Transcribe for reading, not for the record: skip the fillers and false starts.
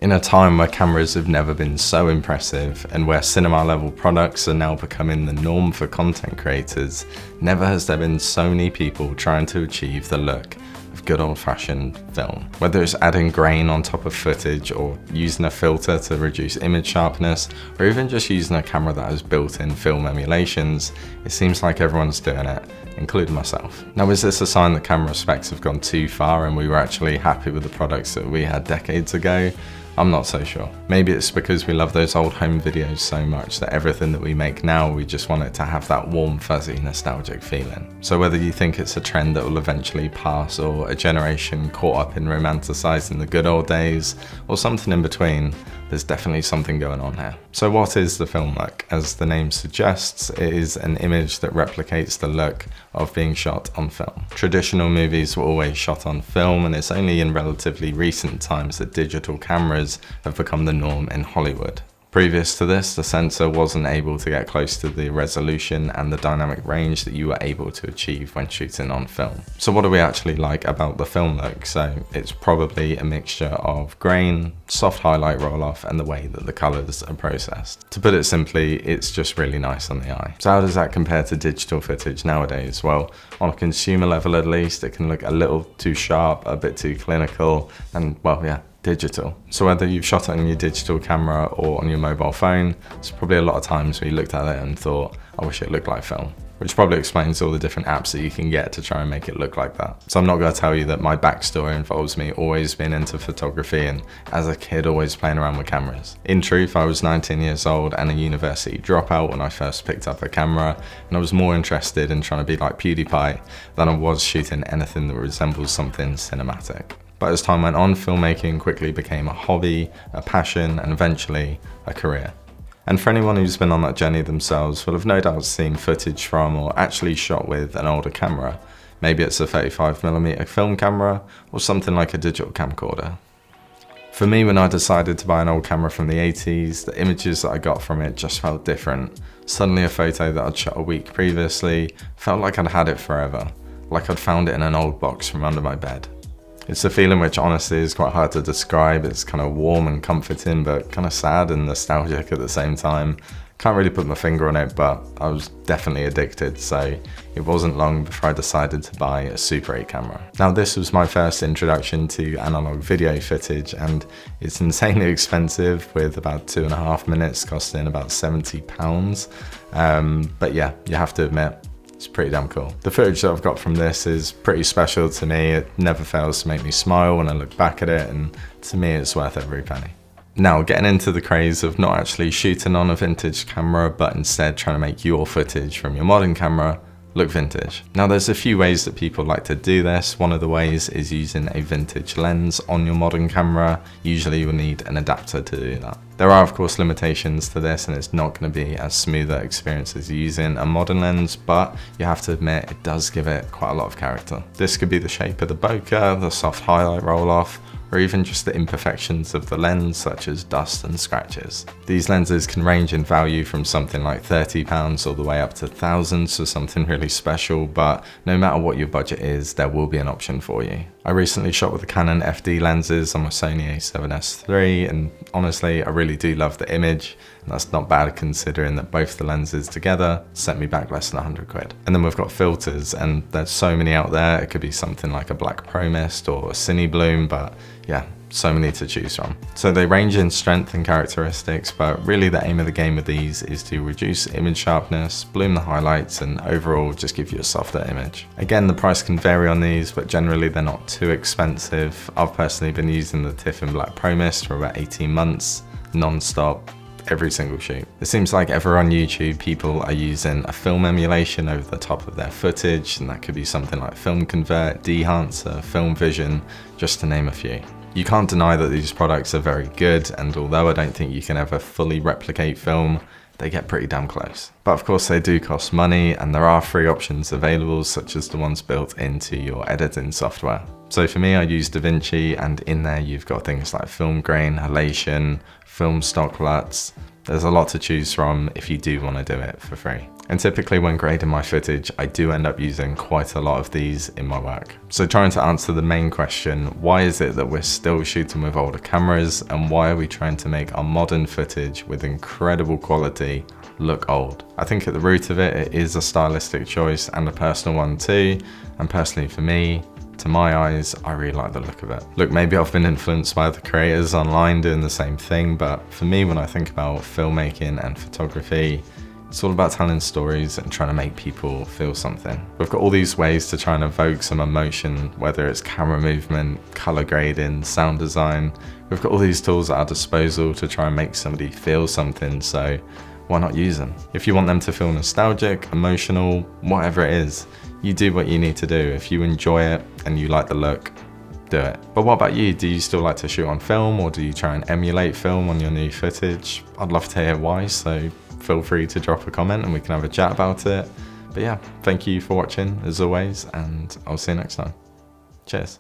In a time where cameras have never been so impressive and where cinema level products are now becoming the norm for content creators, never has there been so many people trying to achieve the look of good old-fashioned film. Whether it's adding grain on top of footage or using a filter to reduce image sharpness, or even just using a camera that has built-in film emulations, it seems like everyone's doing it, including myself. Now, is this a sign that camera specs have gone too far and we were actually happy with the products that we had decades ago? I'm not so sure. Maybe it's because we love those old home videos so much that everything that we make now, we just want it to have that warm, fuzzy, nostalgic feeling. So whether you think it's a trend that will eventually pass, or a generation caught up in romanticizing the good old days, or something in between, there's definitely something going on here. So what is the film look? As the name suggests, it is an image that replicates the look of being shot on film. Traditional movies were always shot on film, and it's only in relatively recent times that digital cameras have become the norm in Hollywood. Previous to this, the sensor wasn't able to get close to the resolution and the dynamic range that you were able to achieve when shooting on film. So what do we actually like about the film look? So it's probably a mixture of grain, soft highlight roll-off, and the way that the colors are processed. To put it simply, it's just really nice on the eye. So how does that compare to digital footage nowadays? Well, on a consumer level at least, it can look a little too sharp, a bit too clinical, and well, yeah, digital. So whether you've shot it on your digital camera or on your mobile phone, there's probably a lot of times where you looked at it and thought, I wish it looked like film. Which probably explains all the different apps that you can get to try and make it look like that. So I'm not going to tell you that my backstory involves me always being into photography and as a kid always playing around with cameras. In truth, I was 19 years old and a university dropout when I first picked up a camera, and I was more interested in trying to be like PewDiePie than I was shooting anything that resembles something cinematic. But as time went on, filmmaking quickly became a hobby, a passion, and eventually a career. And for anyone who's been on that journey themselves will have no doubt seen footage from or actually shot with an older camera. Maybe it's a 35mm film camera or something like a digital camcorder. For me, when I decided to buy an old camera from the 80s, the images that I got from it just felt different. Suddenly a photo that I'd shot a week previously felt like I'd had it forever, like I'd found it in an old box from under my bed. It's a feeling which honestly is quite hard to describe. It's kind of warm and comforting, but kind of sad and nostalgic at the same time. Can't really put my finger on it, but I was definitely addicted, so it wasn't long before I decided to buy a Super 8 camera. Now, this was my first introduction to analog video footage, and it's insanely expensive, with about 2.5 minutes costing about £70. But yeah, you have to admit, it's pretty damn cool. The footage that I've got from this is pretty special to me. It never fails to make me smile when I look back at it, and to me it's worth every penny. Now, getting into the craze of not actually shooting on a vintage camera, but instead trying to make your footage from your modern camera look vintage. Now, there's a few ways that people like to do this. One of the ways is using a vintage lens on your modern camera. Usually you'll need an adapter to do that. There are of course limitations to this, and it's not going to be as smooth an experience as using a modern lens, but you have to admit it does give it quite a lot of character. This could be the shape of the bokeh, the soft highlight roll-off, or even just the imperfections of the lens, such as dust and scratches. These lenses can range in value from something like £30 all the way up to thousands for something really special, but no matter what your budget is, there will be an option for you. I recently shot with the Canon FD lenses on my Sony a7S III, and honestly, I really do love the image, and that's not bad considering that both the lenses together sent me back less than 100 quid. And then we've got filters, and there's so many out there. It could be something like a Black Pro Mist or a Cine Bloom, but yeah, so many to choose from. So they range in strength and characteristics, but really the aim of the game with these is to reduce image sharpness, bloom the highlights, and overall just give you a softer image. Again, the price can vary on these, but generally they're not too expensive. I've personally been using the Tiffin Black Pro Mist for about 18 months, non-stop, every single shoot. It seems like ever on YouTube, people are using a film emulation over the top of their footage, and that could be something like Film Convert, Dehancer, Film Vision, just to name a few. You can't deny that these products are very good, and although I don't think you can ever fully replicate film, they get pretty damn close. But of course they do cost money, and there are free options available, such as the ones built into your editing software. So for me, I use DaVinci, and in there you've got things like film grain, halation, film stock LUTS, There's a lot to choose from if you do want to do it for free. And typically when grading my footage, I do end up using quite a lot of these in my work. So trying to answer the main question, why is it that we're still shooting with older cameras, and why are we trying to make our modern footage with incredible quality look old? I think at the root of it, it is a stylistic choice and a personal one too. And personally for me, to my eyes, I really like the look of it. Look, maybe I've been influenced by other creators online doing the same thing, but for me, when I think about filmmaking and photography, it's all about telling stories and trying to make people feel something. We've got all these ways to try and evoke some emotion, whether it's camera movement, color grading, sound design. We've got all these tools at our disposal to try and make somebody feel something, so why not use them? If you want them to feel nostalgic, emotional, whatever it is, you do what you need to do. If you enjoy it and you like the look, do it. But what about you? Do you still like to shoot on film, or do you try and emulate film on your new footage? I'd love to hear why, so feel free to drop a comment and we can have a chat about it. But yeah, thank you for watching as always, and I'll see you next time. Cheers.